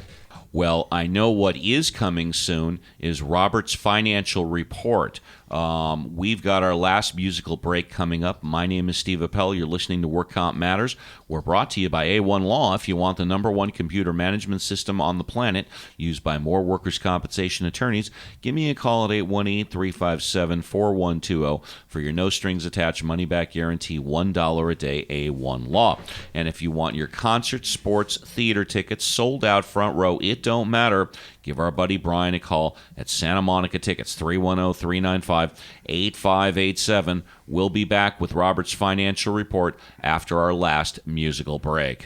Well, I know what is coming soon is Robert's financial report. We've got our last musical break coming up. My name is Steve Appel. You're listening to Work Comp Matters. We're brought to you by A1 Law. If you want the #1 computer management system on the planet, used by more workers' compensation attorneys, give me a call at 818-357-4120 for your no-strings-attached money-back guarantee, $1 a day, A1 Law. And if you want your concert, sports, theater tickets sold out front row, it don't matter. Give our buddy Brian a call at Santa Monica Tickets, 310-395-8587. We'll be back with Robert's financial report after our last musical break.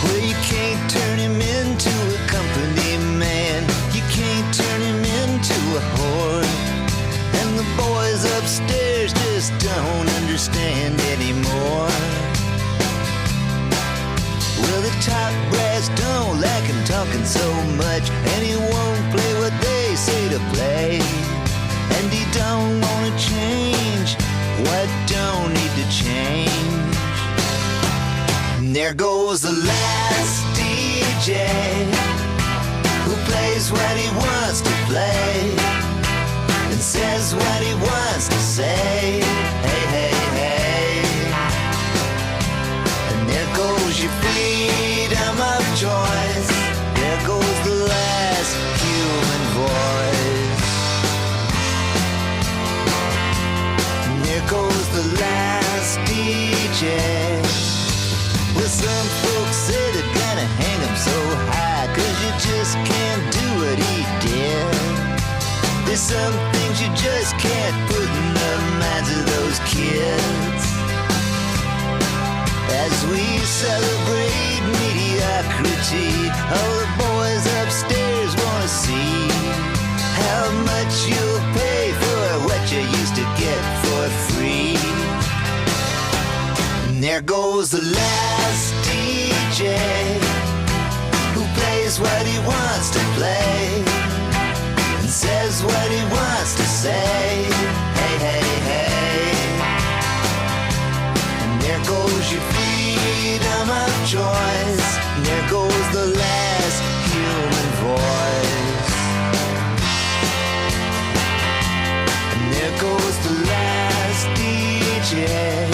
Well, you can't turn him into a company man. You can't turn him into a whore. And the boys upstairs just don't understand anymore. Well, the top brass don't like him talking so much, and he won't play what they say to play. And he don't wanna change, what don't there goes the last DJ who plays what he wants to play and says what he wants to say. Hey, hey, hey. And there goes your freedom of choice. There goes the last human voice. And there goes the last DJ. Well, some folks say they're gonna hang him so high 'cause you just can't do what he did. There's some things you just can't put in the minds of those kids. As we celebrate mediocrity, all the boys upstairs wanna see how much you'll pay for what you used to get for free. And there goes the last DJ who plays what he wants to play and says what he wants to say. Hey, hey, hey. And there goes your freedom of choice. And there goes the last human voice. And there goes the last DJ.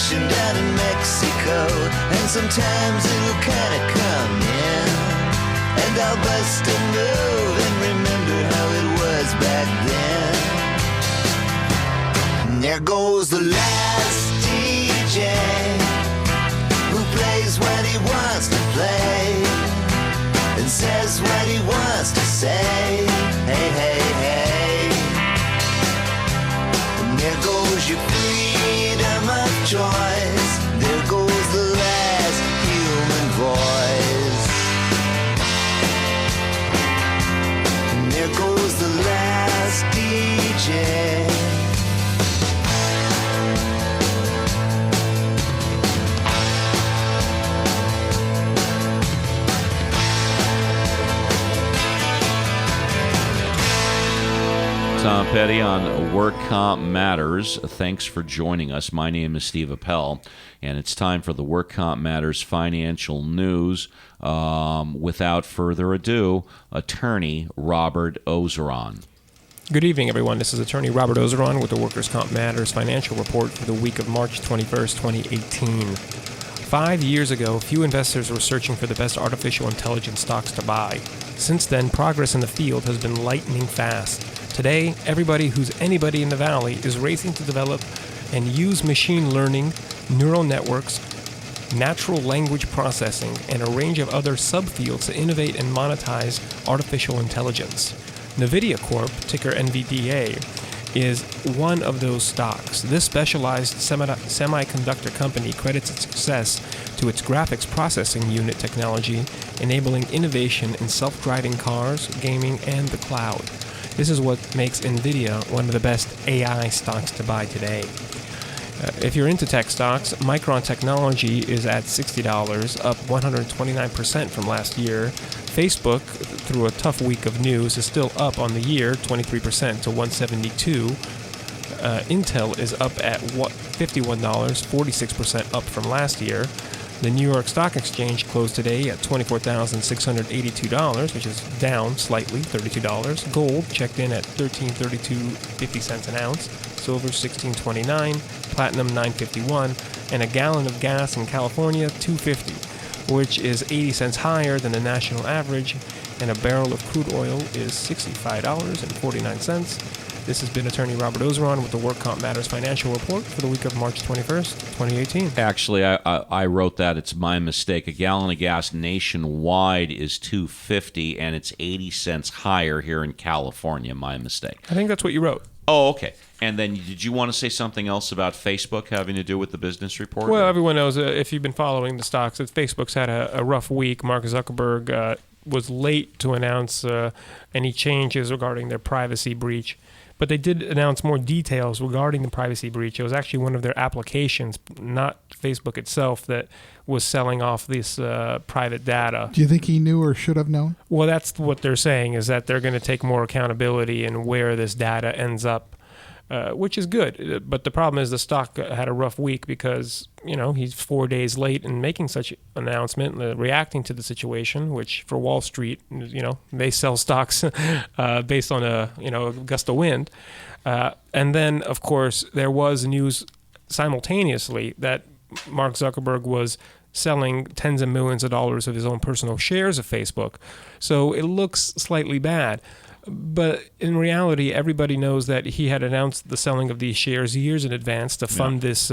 Down in Mexico, and sometimes it'll kinda come in, and I'll bust a move and remember how it was back then. And there goes the last DJ who plays what he wants to play and says what he wants to say. Hey, hey, hey. And there goes your freedom of choice. There goes the last human voice. And there goes the last DJ. Tom Petty on Work Comp Matters. Thanks for joining us. My name is Steve Appel, and it's time for the Work Comp Matters financial news. Without further ado, attorney Robert Ozeron. Good evening, everyone. This is attorney Robert Ozeron with the Workers' Comp Matters financial report for the week of March 21st, 2018. 5 years ago, few investors were searching for the best artificial intelligence stocks to buy. Since then, progress in the field has been lightning fast. Today, everybody who's anybody in the Valley is racing to develop and use machine learning, neural networks, natural language processing, and a range of other subfields to innovate and monetize artificial intelligence. NVIDIA Corp, ticker NVDA, is one of those stocks. This specialized semiconductor company credits its success to its graphics processing unit technology, enabling innovation in self-driving cars, gaming, and the cloud. This is what makes NVIDIA one of the best AI stocks to buy today. If you're into tech stocks, Micron Technology is at $60, up 129% from last year. Facebook, through a tough week of news, is still up on the year, 23% to $172. Intel is up at $51, 46% up from last year. The New York Stock Exchange closed today at $24,682, which is down slightly, $32. Gold checked in at $13.32.50 an ounce. Silver $16.29, platinum $9.51, and a gallon of gas in California $2.50, which is 80 cents higher than the national average, and a barrel of crude oil is $65.49. This has been attorney Robert Ozeron with the Work Comp Matters financial report for the week of March 21st, 2018. Actually, I wrote that. It's my mistake. A gallon of gas nationwide is $2.50, and it's 80 cents higher here in California. My mistake. I think that's what you wrote. Oh, okay. And then did you want to say something else about Facebook having to do with the business report? Well, everyone knows, if you've been following the stocks, that Facebook's had a rough week. Mark Zuckerberg was late to announce any changes regarding their privacy breach. But they did announce more details regarding the privacy breach. It was actually one of their applications, not Facebook itself, that was selling off this private data. Do you think he knew or should have known? Well, that's what they're saying, is that they're going to take more accountability in where this data ends up, which is good. But the problem is the stock had a rough week because, he's 4 days late in making such an announcement, reacting to the situation, which for Wall Street, they sell stocks based on a gust of wind. And then, of course, there was news simultaneously that Mark Zuckerberg was selling tens of millions of dollars of his own personal shares of Facebook. So it looks slightly bad. But in reality, everybody knows that he had announced the selling of these shares years in advance to fund this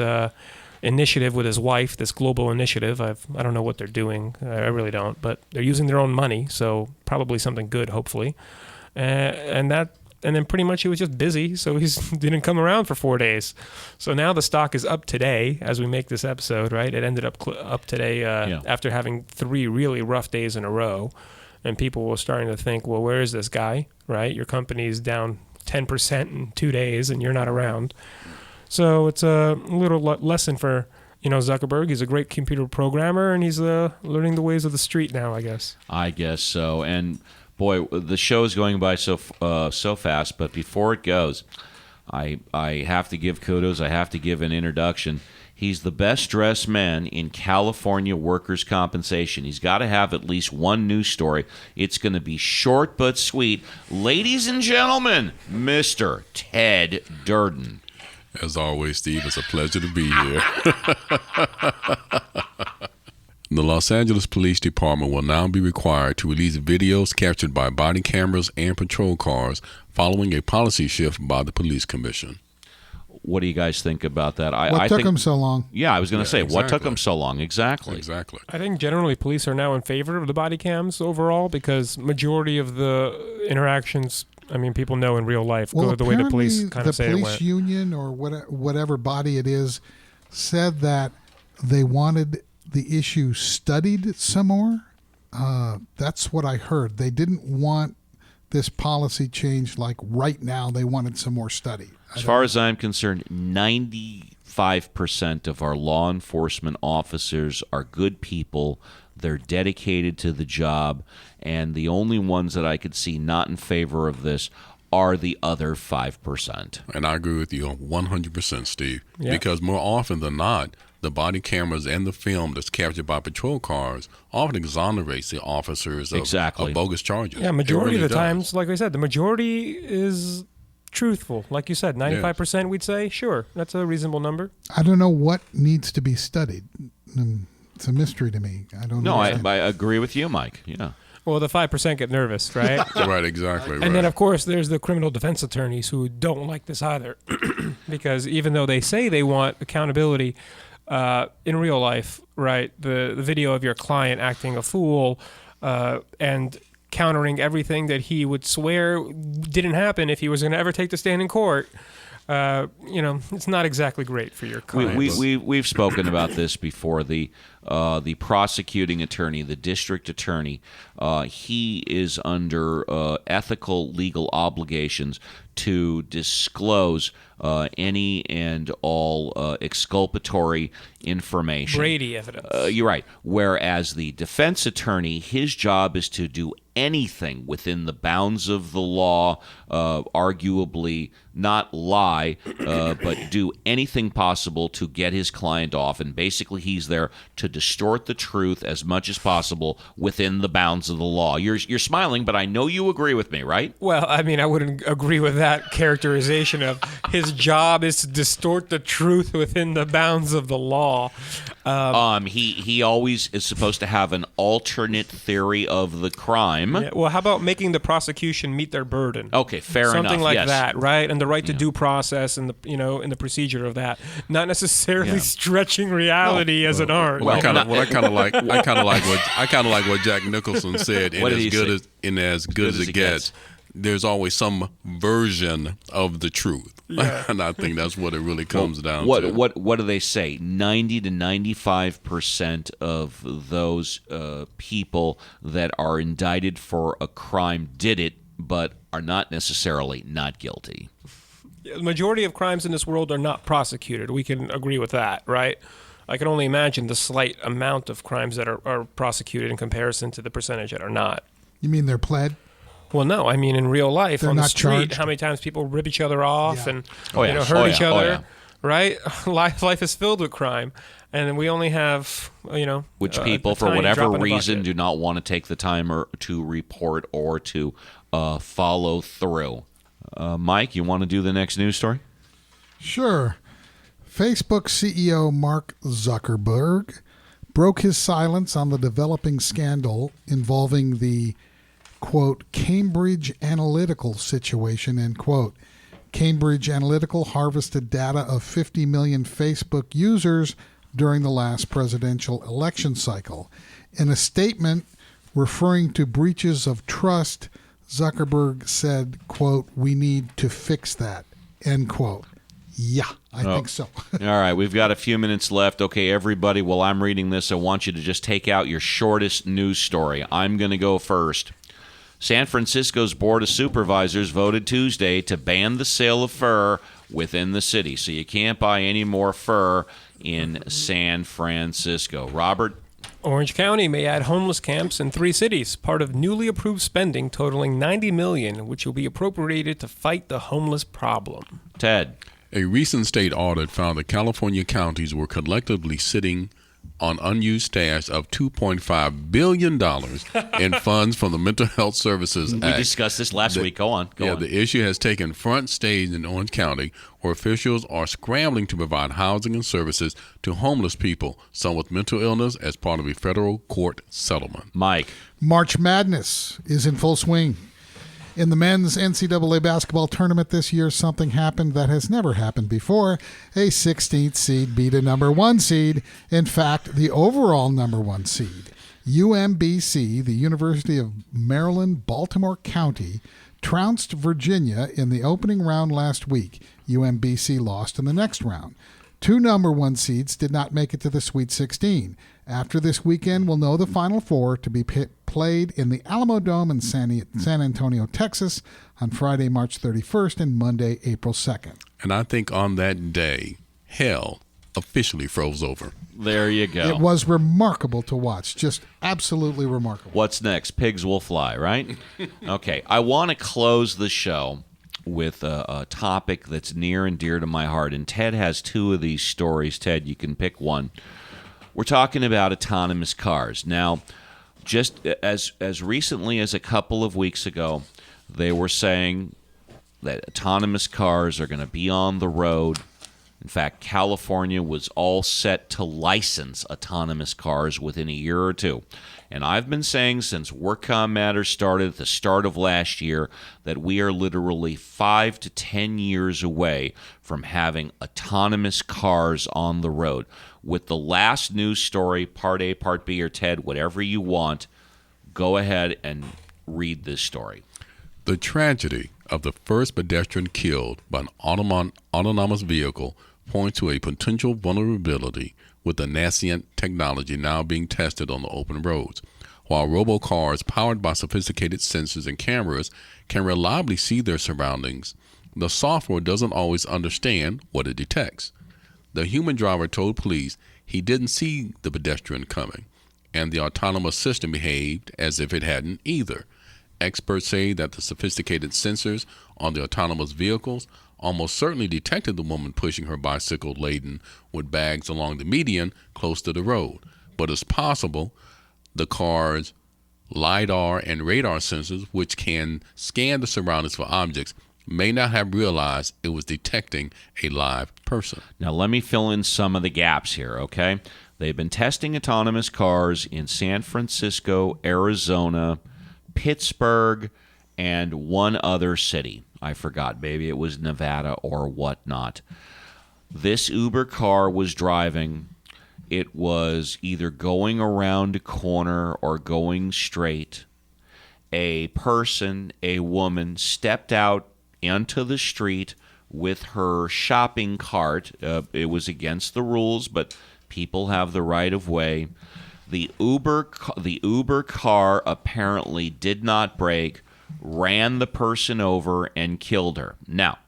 initiative with his wife, this global initiative. I don't know what they're doing. I really don't. But they're using their own money, so probably something good, hopefully. And then pretty much he was just busy, so he didn't come around for 4 days. So now the stock is up today as we make this episode, right? It ended up today after having 3 really rough days in a row. And people were starting to think, well, where is this guy, right? Your company's down 10% in 2 days and you're not around. So it's a little lesson for, Zuckerberg. He's a great computer programmer and he's learning the ways of the street now, I guess. I guess so. And boy, the show's going by so fast, but before it goes, I have to give kudos. I have to give an introduction. He's the best-dressed man in California workers' compensation. He's got to have at least one news story. It's going to be short but sweet. Ladies and gentlemen, Mr. Ted Durden. As always, Steve, it's a pleasure to be here. The Los Angeles Police Department will now be required to release videos captured by body cameras and patrol cars following a policy shift by the Police Commission. What do you guys think about that? What took them so long? Yeah, I was going to say, exactly. What took them so long? Exactly. I think generally police are now in favor of the body cams overall because majority of the interactions, people know in real life go the way the police kind of say it went. The police union or whatever body it is said that they wanted the issue studied some more. That's what I heard. They didn't want this policy changed like right now. They wanted some more study. As far as I'm concerned, 95% of our law enforcement officers are good people. They're dedicated to the job, and the only ones that I could see not in favor of this are the other 5%. And I agree with you 100%, Steve, Yeah. because more often than not, the body cameras and the film that's captured by patrol cars often exonerates the officers of bogus charges. Yeah, majority It really of the does. times, like I said, the majority is truthful. Like you said, 95% we'd say, sure, that's a reasonable number. I don't know what needs to be studied. It's a mystery to me. I don't know. No, I agree with you, Mike. Yeah. Well, the 5% get nervous, right? Right, exactly. And then, of course, there's the criminal defense attorneys who don't like this either. Because even though they say they want accountability, in real life, right, the video of your client acting a fool and countering everything that he would swear didn't happen if he was going to ever take the stand in court, it's not exactly great for your client. We've spoken about this before. The prosecuting attorney, the district attorney, he is under ethical legal obligations to disclose any and all exculpatory information. Brady evidence. You're right. Whereas the defense attorney, his job is to do anything within the bounds of the law, arguably not lie, but do anything possible to get his client off. And basically he's there to distort the truth as much as possible within the bounds of the law. You're smiling, but I know you agree with me, right? Well, I wouldn't agree with that characterization of his job is to distort the truth within the bounds of the law. He always is supposed to have an alternate theory of the crime. Yeah, well, how about making the prosecution meet their burden? Okay, fair enough. Something like yes. that, right? And the right to due process and in the procedure of that, not necessarily stretching reality as an art. I kind of like what Jack Nicholson said in As Good as It Gets. there's always some version of the truth. And I think that's what it really comes down to. What do they say? 90 to 95% of those people that are indicted for a crime did it, but are not necessarily not guilty. The majority of crimes in this world are not prosecuted. We can agree with that, right? I can only imagine the slight amount of crimes that are prosecuted in comparison to the percentage that are not. You mean they're pled? Well, no. I mean, in real life, They're on the not street, charged? how many times people rip each other off and yeah. hurt each Oh, other, yeah. right? Life is filled with crime, and we only have, Which a people, for tiny whatever drop in the reason, bucket. do not want to take the time to report or to follow through. Mike, you want to do the next news story? Sure. Facebook CEO Mark Zuckerberg broke his silence on the developing scandal involving the, quote, Cambridge Analytical situation, end quote. Cambridge Analytical harvested data of 50 million Facebook users during the last presidential election cycle. In a statement referring to breaches of trust, Zuckerberg said, quote, we need to fix that, end quote. Yeah, I think so. All right, we've got a few minutes left. Okay, everybody, while I'm reading this, I want you to just take out your shortest news story. I'm going to go first. San Francisco's Board of Supervisors voted Tuesday to ban the sale of fur within the city, so you can't buy any more fur in San Francisco. Robert? Orange County may add homeless camps in 3 cities, part of newly approved spending totaling $90 million, which will be appropriated to fight the homeless problem. Ted? A recent state audit found that California counties were collectively sitting on unused stash of $2.5 billion in funds from the Mental Health Services Act. We discussed this last week. Go on. The issue has taken front stage in Orange County, where officials are scrambling to provide housing and services to homeless people, some with mental illness, as part of a federal court settlement. Mike? March Madness is in full swing. In the men's NCAA basketball tournament this year, something happened that has never happened before. A 16th seed beat a number 1 seed. In fact, the overall number 1 seed. UMBC, the University of Maryland, Baltimore County, trounced Virginia in the opening round last week. UMBC lost in the next round. 2 number 1 seeds did not make it to the Sweet 16. After this weekend, we'll know the Final Four to be played in the Alamo Dome in San Antonio, Texas on Friday, March 31st and Monday, April 2nd. And I think on that day, hell officially froze over. There you go. It was remarkable to watch. Just absolutely remarkable. What's next? Pigs will fly, right? Okay. I want to close the show with a topic that's near and dear to my heart. And Ted has 2 of these stories. Ted, you can pick one. We're talking about autonomous cars. Now, just as recently as a couple of weeks ago, they were saying that autonomous cars are going to be on the road. In fact, California was all set to license autonomous cars within a year or 2. And I've been saying since WorkCom Matters started at the start of last year that we are literally 5 to 10 years away from having autonomous cars on the road. With the last news story, Part A, Part B, or Ted, whatever you want, go ahead and read this story. The tragedy of the first pedestrian killed by an autonomous vehicle points to a potential vulnerability with the nascent technology now being tested on the open roads. While robocars powered by sophisticated sensors and cameras can reliably see their surroundings, the software doesn't always understand what it detects. The human driver told police he didn't see the pedestrian coming, and the autonomous system behaved as if it hadn't either. Experts say that the sophisticated sensors on the autonomous vehicles almost certainly detected the woman pushing her bicycle laden with bags along the median close to the road. But it's possible the car's LiDAR and radar sensors, which can scan the surroundings for objects, may not have realized it was detecting a live person. Now, let me fill in some of the gaps here, okay? They've been testing autonomous cars in San Francisco, Arizona, Pittsburgh, and one other city. I forgot. Maybe it was Nevada or whatnot. This Uber car was driving. It was either going around a corner or going straight. a person, a woman, stepped out onto the street with her shopping cart. It was against the rules, but people have the right of way. The Uber car apparently did not brake, ran the person over, and killed her. Now,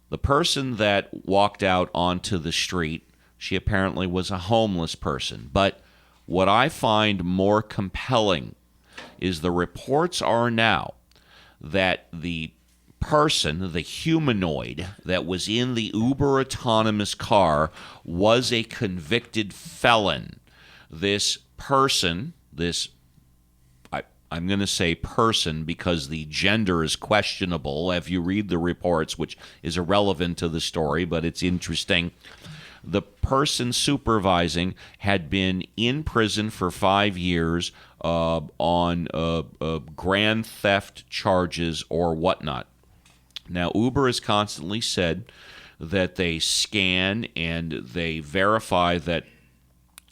the person that walked out onto the street, she apparently was a homeless person. But what I find more compelling is the reports are now that the person, the humanoid that was in the Uber autonomous car, was a convicted felon. This person, I'm going to say person because the gender is questionable if you read the reports, which is irrelevant to the story, but it's interesting. The person supervising had been in prison for 5 years on grand theft charges or whatnot. Now, Uber has constantly said that they scan and they verify that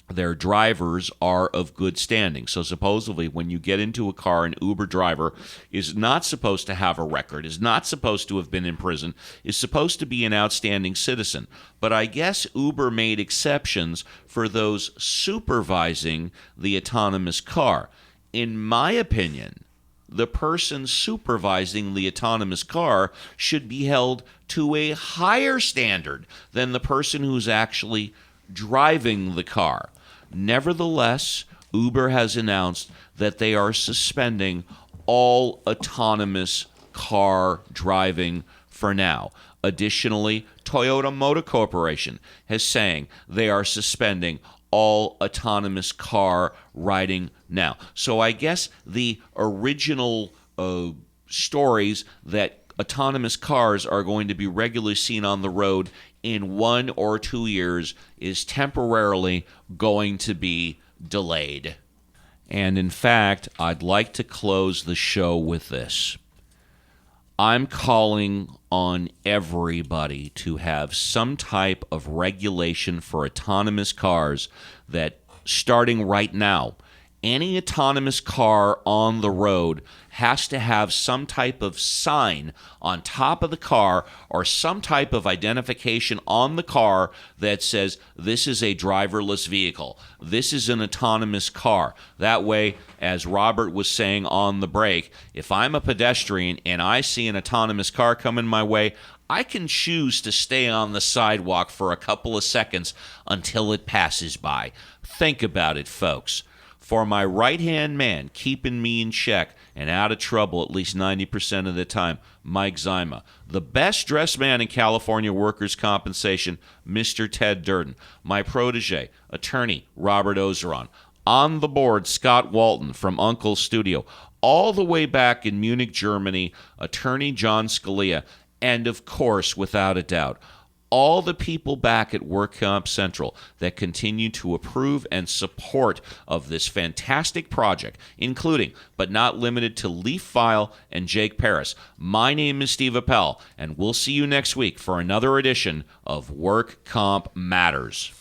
their drivers are of good standing. So supposedly when you get into a car, an Uber driver is not supposed to have a record, is not supposed to have been in prison, is supposed to be an outstanding citizen. But I guess Uber made exceptions for those supervising the autonomous car. In my opinion, the person supervising the autonomous car should be held to a higher standard than the person who's actually driving the car. Nevertheless, Uber has announced that they are suspending all autonomous car driving for now. Additionally, Toyota Motor Corporation is saying they are suspending all autonomous car riding now. So I guess the original stories that autonomous cars are going to be regularly seen on the road in 1 or 2 years is temporarily going to be delayed. And in fact, I'd like to close the show with this. I'm calling on everybody to have some type of regulation for autonomous cars that, starting right now, any autonomous car on the road has to have some type of sign on top of the car or some type of identification on the car that says this is a driverless vehicle. This is an autonomous car. That way, as Robert was saying on the break, if I'm a pedestrian and I see an autonomous car coming my way, I can choose to stay on the sidewalk for a couple of seconds until it passes by. Think about it, folks. For my right-hand man, keeping me in check and out of trouble at least 90% of the time, Mike Zyma. The best-dressed man in California workers' compensation, Mr. Ted Durden. My protege, attorney Robert Ozeron. On the board, Scott Walton from Uncle's Studio. All the way back in Munich, Germany, attorney John Scalia. And, of course, without a doubt, all the people back at WorkComp Central that continue to approve and support of this fantastic project, including, but not limited to, Leaf File and Jake Paris. My name is Steve Appel, and we'll see you next week for another edition of Work Comp Matters.